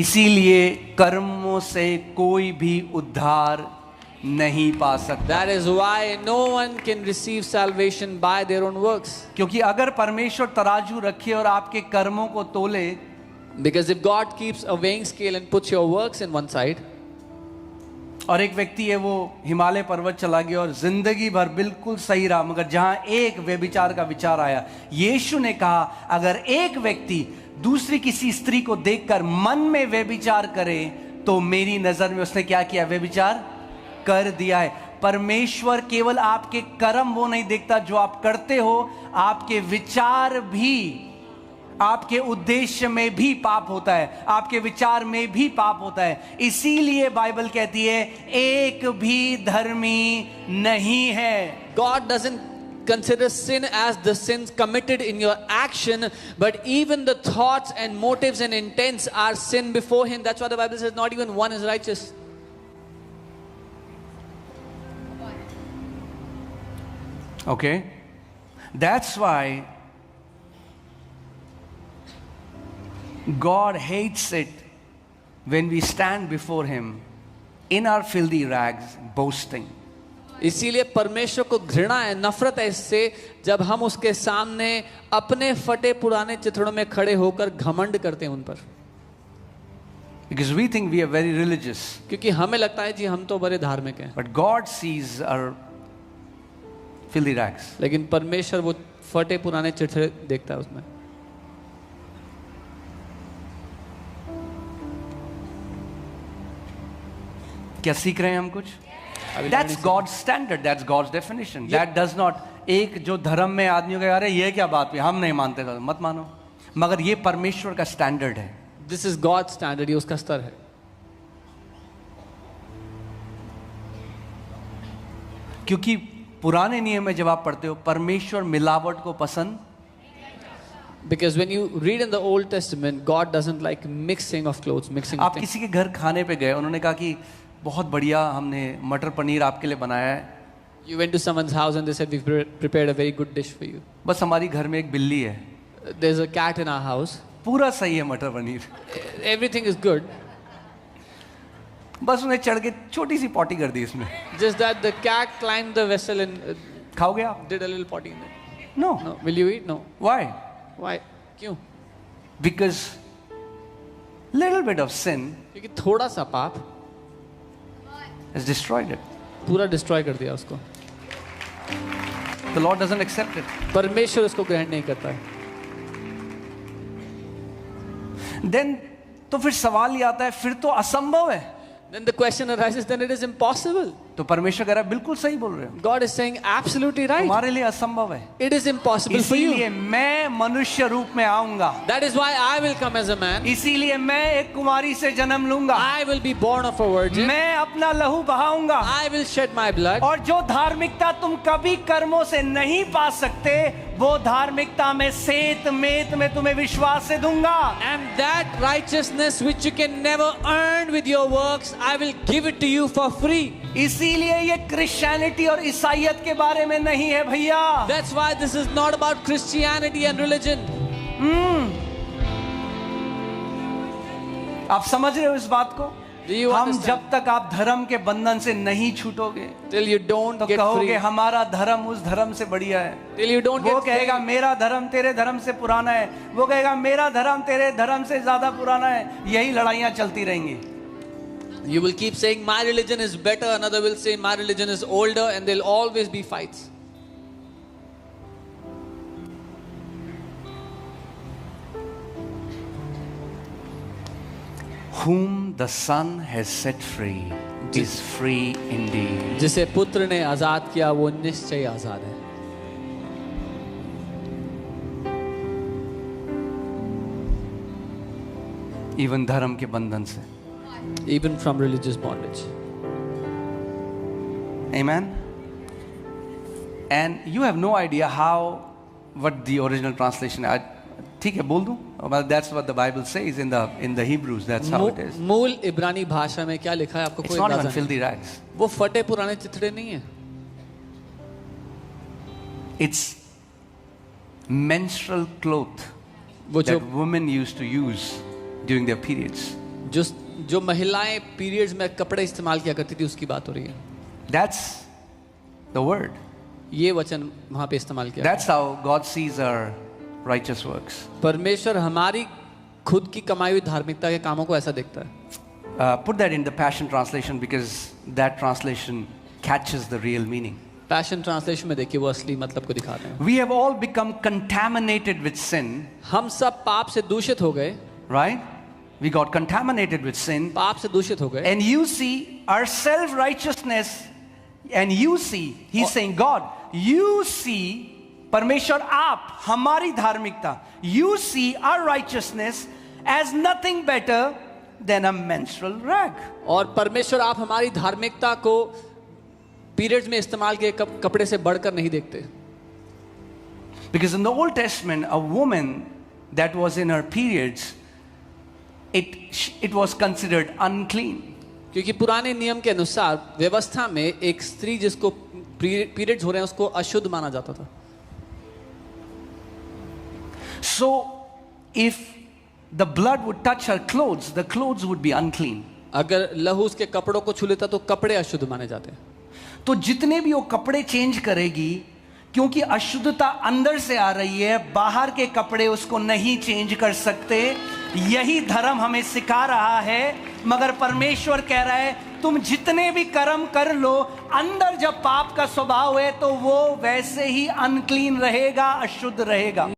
इसीलिए कर्मों से कोई भी उद्धार नहीं पा सकता। That is why no one can receive salvation by their own works. क्योंकि अगर परमेश्वर तराजू रखे और आपके कर्मों को तोले, Because if God keeps a weighing scale and puts your works in one side, और एक व्यक्ति है वो हिमालय पर्वत चला गया और जिंदगी भर बिल्कुल सही रहा, मगर जहां एक व्यभिचार का विचार आया, यीशु ने कहा अगर एक व्यक्ति दूसरी किसी स्त्री को देखकर मन में व्यभिचार करे तो मेरी नजर में उसने क्या किया? व्यभिचार कर दिया है। परमेश्वर केवल आपके कर्म वो नहीं देखता जो आप करते हो, आपके विचार भी, आपके उद्देश्य में भी पाप होता है, आपके विचार में भी पाप होता है। इसीलिए बाइबल कहती है एक भी धर्मी नहीं है। God doesn't consider sin as the sins committed in your action, but even the thoughts and motives and intents are sin before Him. That's why the Bible says not even one is righteous. Okay? That's why God hates it when we stand before Him in our filthy rags boasting. इसीलिए परमेश्वर को घृणा है, नफरत है इससे जब हम उसके सामने अपने फटे पुराने चित्रों में खड़े होकर घमंड करते हैं उन पर। Because we think we are very religious. क्योंकि हमें लगता है जी हम तो बड़े धार्मिक हैं। But God sees our filthy rags. लेकिन परमेश्वर वो फटे पुराने चित्र देखता है उसमें। क्या सीख रहे हैं हम कुछ? That's God's standard. That's God's definition. That does not, एक जो धर्म में आदमियों का यार है ये क्या बात है, हम नहीं मानते, मत मानो, मगर ये परमेश्वर का स्टैंडर्ड है। This is God's standard, ये उसका स्तर है। क्योंकि पुराने नियम में जब आप पढ़ते हो परमेश्वर मिलावट को पसंद, Because when you read in the Old Testament, God doesn't like mixing of clothes, mixing of आप things. किसी के घर खाने पे गए, उन्होंने कहा कि बहुत बढ़िया हमने मटर पनीर आपके लिए बनाया है, You went to someone's house and they said we've prepared a very good dish for you. बस हमारी घर में एक बिल्ली है, There's a cat in our house. पूरा सही है मटर पनीर, Everything is good. बस उन्हें चढ़ के छोटी सी पॉटी कर दी इसमें, Just that the cat climbed the vessel and खाओगे आप? did a little potty in it. No. No. Will you eat? No. Why? Why? क्यों? Because little bit of sin क्योंकि थोड़ा सा पाप has destroyed it. पूरा डिस्ट्रॉय कर दिया उसको। The Lord doesn't accept it. परमेश्वर उसको ग्रहण नहीं करता है। Then तो फिर सवाल ये आता है, फिर तो असंभव है। Then the question arises, then it is impossible. तो परमेश्वर कह रहा है बिल्कुल सही बोल रहे हो, God is saying absolutely right. तुम्हारे लिए असंभव है, It is impossible for you. इसीलिए मैं मनुष्य रूप में आऊंगा, That is why I will come as a man. इसीलिए मैं एक कुमारी से जन्म लूंगा, I will be born of a virgin. मैं अपना लहू बहाऊंगा, I will shed my blood. और जो धार्मिकता तुम कभी कर्मों से नहीं पा सकते वो धार्मिकता में सेत मेत में तुम्हें विश्वास से दूंगा। And that righteousness which you can never earn with your works, I will give it to you for free. इसीलिए ये क्रिश्चियनिटी और ईसाईयत के बारे में नहीं है भैया। That's why this is not about Christianity and religion. आप समझ रहे हो इस बात को? Do you हम understand? जब तक आप धर्म के बंधन से नहीं छूटोगे Till you don't तो get कहोगे free. हमारा धर्म उस धर्म से बढ़िया है, Till you don't वो get कहेगा free. मेरा धर्म तेरे धर्म से पुराना है, वो कहेगा मेरा धर्म तेरे धर्म से ज्यादा पुराना है, यही लड़ाइयां चलती रहेंगी। You will keep saying my religion is better, another will say my religion is older, and there'll always be fights. Whom the Son has set free is free indeed. जिसे पुत्र ने आजाद किया वो निश्चय आजाद है। Even धर्म के बंधन से। Even from religious bondage. Amen. And you have no idea how, what the original translation is. ठीक है बोल दूं? Well, that's what the Bible says in the Hebrews. That's how it is. मूल इब्रानी भाषा में क्या लिखा है आपको It's कोई not अंदाजा even नहीं? filthy rags. वो फटे पुराने चित्रे नहीं है। It's menstrual cloth वो जो that women used to use during their periods. जो महिलाएं पीरियड्स में कपड़े इस्तेमाल किया करती थी उसकी बात हो रही है। That's the word. ये वचन वहां पे इस्तेमाल किया। That's how God sees our righteous works. परमेश्वर हमारी खुद की कमाई हुई धार्मिकता के कामों को ऐसा देखता है। Put that in the Passion Translation because that translation catches the real meaning. Passion translation में देखिए वो असली मतलब को दिखाते हैं। We have all become contaminated with sin, हम सब पाप से दूषित हो गए, right? We got contaminated with sin. पाप से दूषित हो गए। And you see our self-righteousness, and you see, he's saying, God, you see, परमेश्वर आप, हमारी धार्मिकता, you see our righteousness as nothing better than a menstrual rag. और परमेश्वर आप हमारी धार्मिकता को पीरियड्स में इस्तेमाल किए कपड़े से बढ़कर नहीं देखते। Because in the Old Testament, a woman that was in her periods, it was considered unclean. क्योंकि पुराने नियम के अनुसार व्यवस्था में एक स्त्री जिसको पीरियड्स हो रहे हैं उसको अशुद्ध माना जाता था। So if the blood would touch her clothes, the clothes would be unclean. अगर लहू उसके कपड़ों को छू लेता तो कपड़े अशुद्ध माने जाते हैं। तो जितने भी वो कपड़े चेंज करेगी, क्योंकि अशुद्धता अंदर से आ रही है, बाहर के कपड़े उसको नहीं चेंज कर सकते। यही धर्म हमें सिखा रहा है, मगर परमेश्वर कह रहा है तुम जितने भी कर्म कर लो, अंदर जब पाप का स्वभाव है तो वो वैसे ही अनक्लीन रहेगा, अशुद्ध रहेगा।